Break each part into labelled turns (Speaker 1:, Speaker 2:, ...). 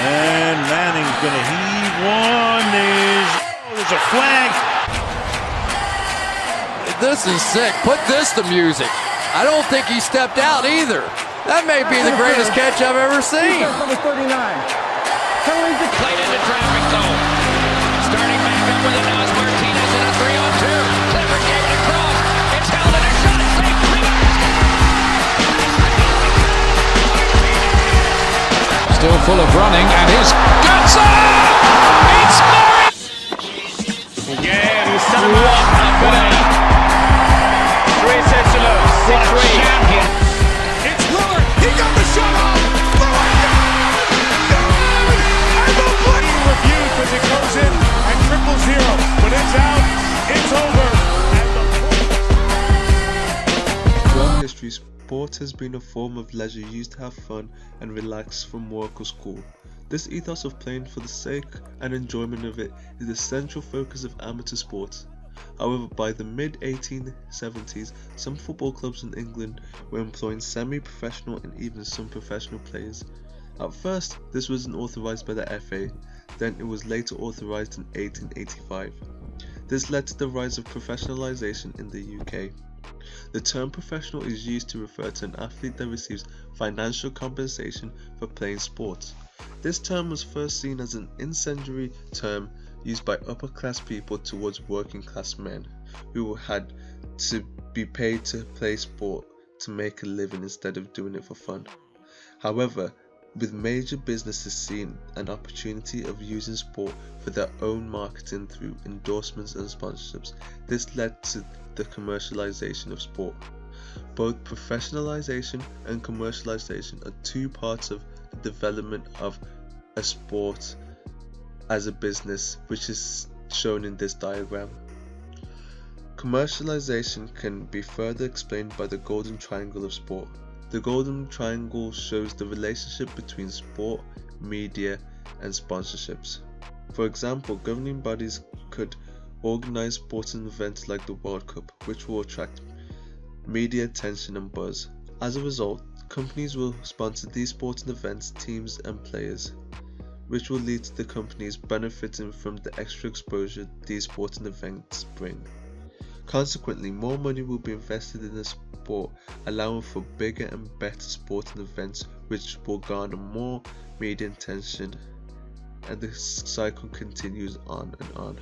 Speaker 1: And Manning's going to heave one. There's a flag.
Speaker 2: This is sick. Put this to music. I don't think he stepped out either. That may be the greatest catch I've ever seen.
Speaker 3: Number 39.
Speaker 4: Played into traffic though. Starting back up with a Nas Martinez and a 3-on-2. Clifford gave it across. It's held and a shot. It's safe.
Speaker 5: Still full of running and his guts up! It's Norris!
Speaker 1: Again, what a play. 3 sets to lose. 6-3. Champion. It's Lillard. He got the shot off. Lillard down! And the play reviewed because it goes in and 0-0. When it's out, it's over.
Speaker 6: Throughout history, sport has been a form of leisure used to have fun and relax from work or school. This ethos of playing for the sake and enjoyment of it is the central focus of amateur sports. However, by the mid-1870s, some football clubs in England were employing semi-professional and even some professional players. At first, this wasn't authorised by the FA, then it was later authorised in 1885. This led to the rise of professionalisation in the UK. The term professional is used to refer to an athlete that receives financial compensation for playing sports. This term was first seen as an incendiary term used by upper class people towards working class men who had to be paid to play sport to make a living instead of doing it for fun. However, with major businesses seeing an opportunity of using sport for their own marketing through endorsements and sponsorships, this led to the commercialization of sport. Both professionalization and commercialization are two parts of the development of a sport as a business, which is shown in this diagram. Commercialization can be further explained by the golden triangle of sport. The golden triangle shows the relationship between sport, media, and sponsorships. For example, governing bodies could organize sporting events like the World Cup, which will attract media attention and buzz. As a result, companies will sponsor these sporting events, teams, and players, which will lead to the companies benefiting from the extra exposure these sporting events bring. Consequently, more money will be invested in the sport, allowing for bigger and better sporting events, which will garner more media attention, and the cycle continues on and on.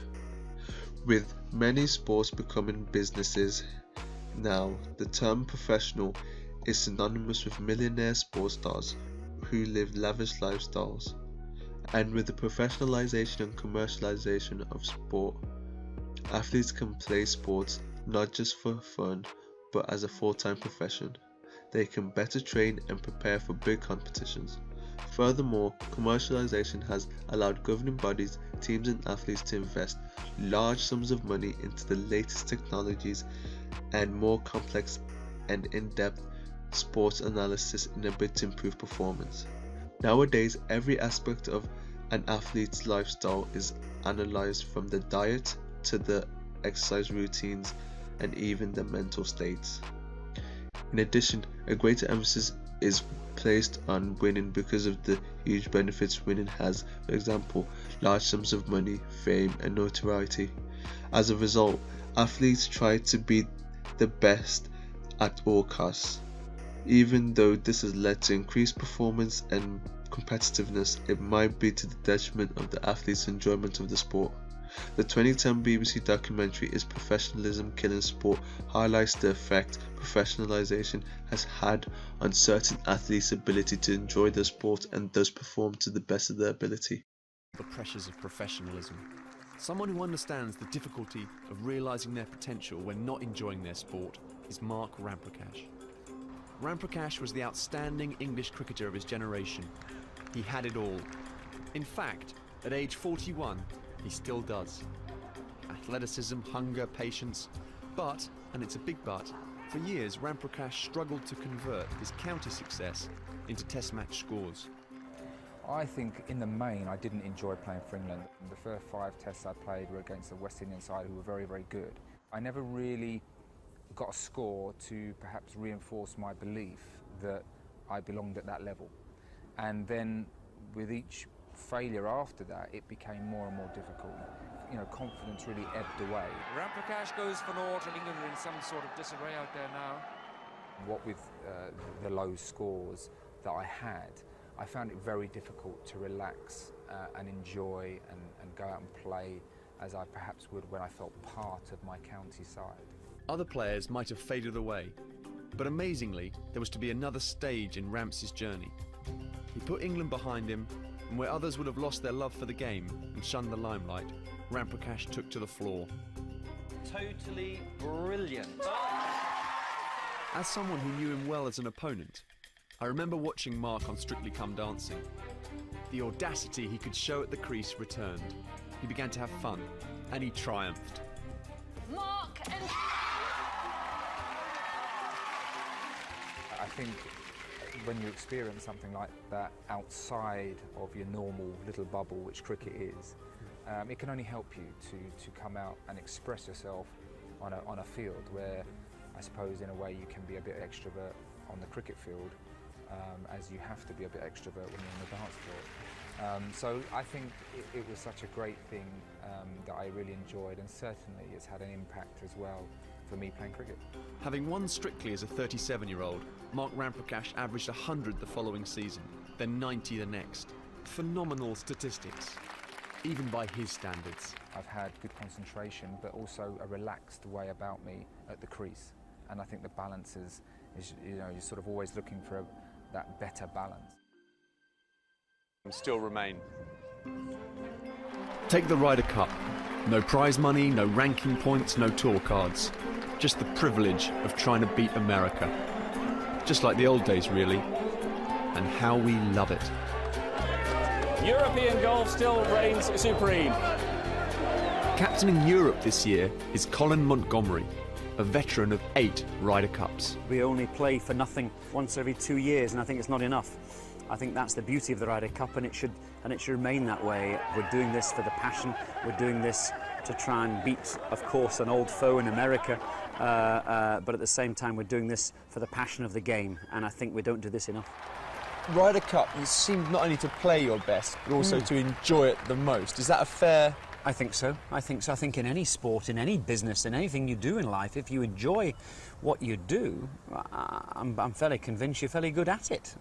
Speaker 6: With many sports becoming businesses now, the term professional is synonymous with millionaire sports stars who live lavish lifestyles. And with the professionalization and commercialization of sport, athletes can play sports not just for fun, but as a full-time profession. They can better train and prepare for big competitions. Furthermore, commercialization has allowed governing bodies, teams and athletes to invest large sums of money into the latest technologies and more complex and in-depth sports analysis in a bid to improve performance. Nowadays, every aspect of an athlete's lifestyle is analyzed, from the diet to the exercise routines and even the mental states. In addition, a greater emphasis is placed on winning because of the huge benefits winning has, for example, large sums of money, fame and notoriety. As a result, athletes try to be the best at all costs. Even though this has led to increased performance and competitiveness, it might be to the detriment of the athlete's enjoyment of the sport. The 2010 BBC documentary Is Professionalism Killing Sport highlights the effect professionalization has had on certain athletes' ability to enjoy their sport and thus perform to the best of their ability.
Speaker 7: The pressures of professionalism. Someone who understands the difficulty of realising their potential when not enjoying their sport is Mark Ramprakash. Ramprakash was the outstanding English cricketer of his generation. He had it all. In fact, at age 41, he still does. Athleticism, hunger, patience. But, and it's a big but, for years Ramprakash struggled to convert his county success into test match scores.
Speaker 8: I think in the main I didn't enjoy playing for England. The first 5 tests I played were against the West Indian side, who were very, very good. I never really got a score to perhaps reinforce my belief that I belonged at that level. And then with each failure after that, it became more and more difficult. You know, confidence really ebbed away.
Speaker 3: Ramprakash goes for naught, and England are in some sort of disarray out there now.
Speaker 8: What with the low scores that I had, I found it very difficult to relax and enjoy and go out and play as I perhaps would when I felt part of my county side.
Speaker 7: Other players might have faded away, but amazingly, there was to be another stage in Ramps' journey. He put England behind him, and where others would have lost their love for the game and shunned the limelight, Ramprakash took to the floor.
Speaker 3: Totally brilliant.
Speaker 7: As someone who knew him well as an opponent, I remember watching Mark on Strictly Come Dancing. The audacity he could show at the crease returned. He began to have fun, and he triumphed.
Speaker 9: Mark and...
Speaker 8: I think when you experience something like that outside of your normal little bubble, which cricket is, it can only help you to come out and express yourself on a field where I suppose in a way you can be a bit extrovert on the cricket field, as you have to be a bit extrovert when you're on the dance floor. So I think it was such a great thing that I really enjoyed, and certainly it's had an impact as well for me playing cricket.
Speaker 7: Having won Strictly as a 37-year-old, Mark Ramprakash averaged 100 the following season, then 90 the next. Phenomenal statistics, even by his standards.
Speaker 8: I've had good concentration, but also a relaxed way about me at the crease. And I think the balance is you know, you're sort of always looking for that better balance.
Speaker 7: Still remain. Take the Ryder Cup. No prize money, no ranking points, no tour cards. Just the privilege of trying to beat America. Just like the old days, really. And how we love it.
Speaker 10: European golf still reigns supreme.
Speaker 7: Captaining Europe this year is Colin Montgomery, a veteran of 8 Ryder Cups.
Speaker 11: We only play for nothing once every 2 years, and I think it's not enough. I think that's the beauty of the Ryder Cup, and it should remain that way. We're doing this for the passion. We're doing this to try and beat, of course, an old foe in America, but at the same time we're doing this for the passion of the game, and I think we don't do this enough.
Speaker 12: Ryder Cup, you seem not only to play your best, but also to enjoy it the most. Is that a fair...
Speaker 11: I think so. I think in any sport, in any business, in anything you do in life, if you enjoy what you do, I'm fairly convinced you're fairly good at it.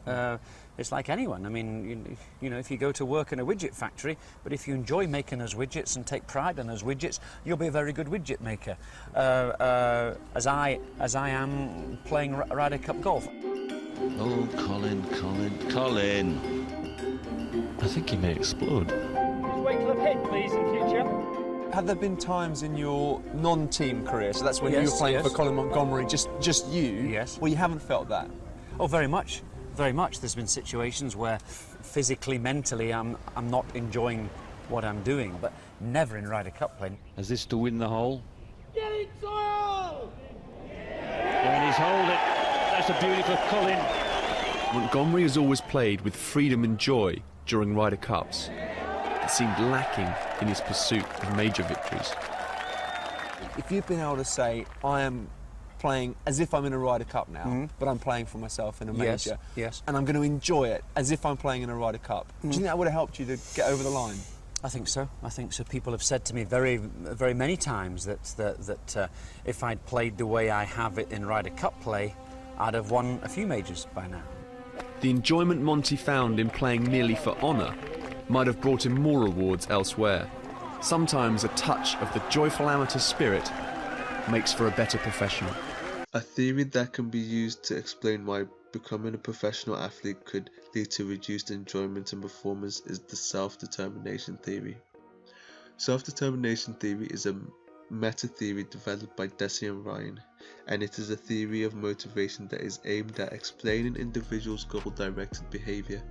Speaker 11: It's like anyone. I mean, you know, if you go to work in a widget factory, but if you enjoy making those widgets and take pride in those widgets, you'll be a very good widget maker. As I am playing Ryder Cup golf.
Speaker 13: Oh, Colin. I think he may explode.
Speaker 10: Wait till the pit, please, in future.
Speaker 12: Have there been times in your non-team career, so that's when
Speaker 11: Yes,
Speaker 12: you were playing
Speaker 11: yes.
Speaker 12: for Colin Montgomery, just you,
Speaker 11: Yes.
Speaker 12: where you haven't felt that?
Speaker 11: Oh, very much. Very much. There's been situations where physically, mentally, I'm not enjoying what I'm doing, but never in Ryder Cup playing.
Speaker 13: Is this to win the hole?
Speaker 10: Get it, Soil!
Speaker 13: And he's hold it. That's a beautiful Colin.
Speaker 7: Montgomery has always played with freedom and joy during Ryder Cups. It seemed lacking in his pursuit of major victories.
Speaker 12: If you've been able to say, I am playing as if I'm in a Ryder Cup now, but I'm playing for myself in a major,
Speaker 11: Yes.
Speaker 12: and I'm going to enjoy it as if I'm playing in a Ryder Cup, do you think that would have helped you to get over the line?
Speaker 11: I think so. I think so. People have said to me very, very many times that if I'd played the way I have it in Ryder Cup play, I'd have won a few majors by now.
Speaker 7: The enjoyment Monty found in playing merely for honour might have brought him more rewards elsewhere. Sometimes a touch of the joyful amateur spirit makes for a better professional.
Speaker 6: A theory that can be used to explain why becoming a professional athlete could lead to reduced enjoyment and performance is the self-determination theory. Self-determination theory is a meta-theory developed by Deci and Ryan, and it is a theory of motivation that is aimed at explaining individuals' goal-directed behavior.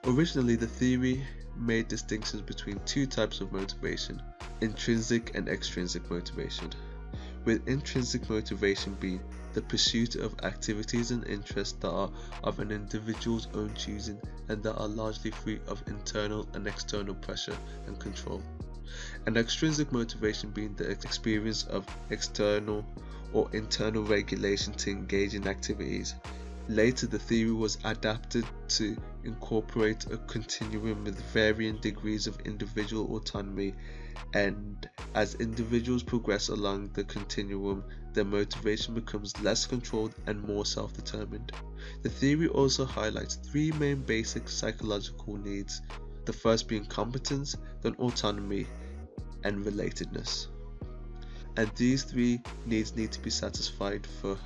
Speaker 6: Originally, the theory made distinctions between 2 types of motivation, intrinsic and extrinsic motivation, with intrinsic motivation being the pursuit of activities and interests that are of an individual's own choosing and that are largely free of internal and external pressure and control, and extrinsic motivation being the experience of external or internal regulation to engage in activities. Later, the theory was adapted to incorporate a continuum with varying degrees of individual autonomy, and as individuals progress along the continuum, their motivation becomes less controlled and more self-determined. The theory also highlights three main basic psychological needs, the first being competence, then autonomy, and relatedness. And these three needs need to be satisfied for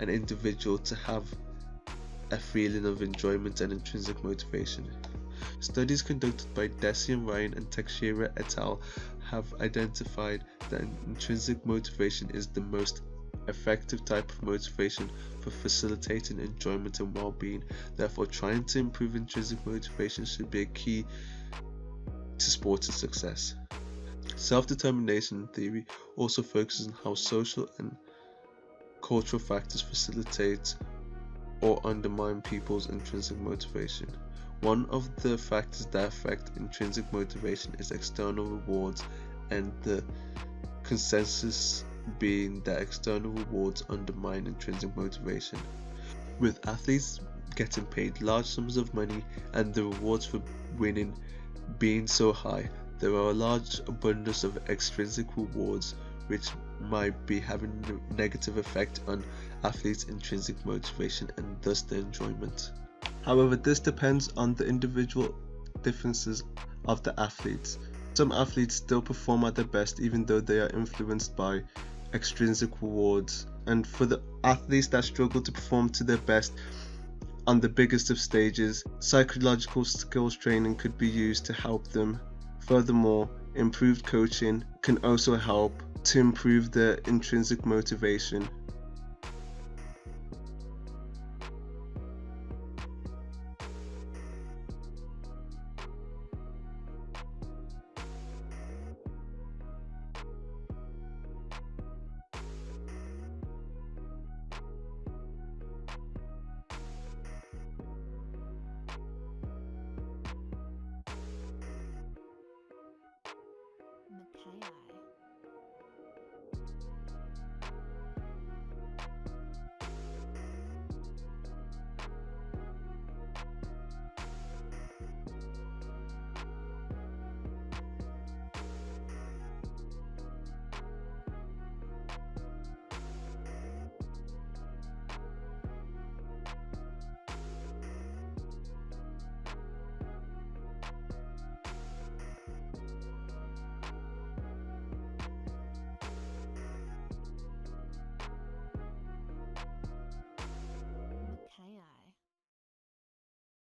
Speaker 6: an individual to have a feeling of enjoyment and intrinsic motivation. Studies conducted by Deci Ryan and Teixeira et al. Have identified that intrinsic motivation is the most effective type of motivation for facilitating enjoyment and well-being. Therefore, trying to improve intrinsic motivation should be a key to sports success. Self-determination theory also focuses on how social and cultural factors facilitate or undermine people's intrinsic motivation. One of the factors that affect intrinsic motivation is external rewards, and the consensus being that external rewards undermine intrinsic motivation. With athletes getting paid large sums of money and the rewards for winning being so high, there are a large abundance of extrinsic rewards which might be having a negative effect on athletes' intrinsic motivation and thus their enjoyment. However, this depends on the individual differences of the athletes. Some athletes still perform at their best even though they are influenced by extrinsic rewards, and for the athletes that struggle to perform to their best on the biggest of stages, psychological skills training could be used to help them. Furthermore, improved coaching can also help to improve their intrinsic motivation.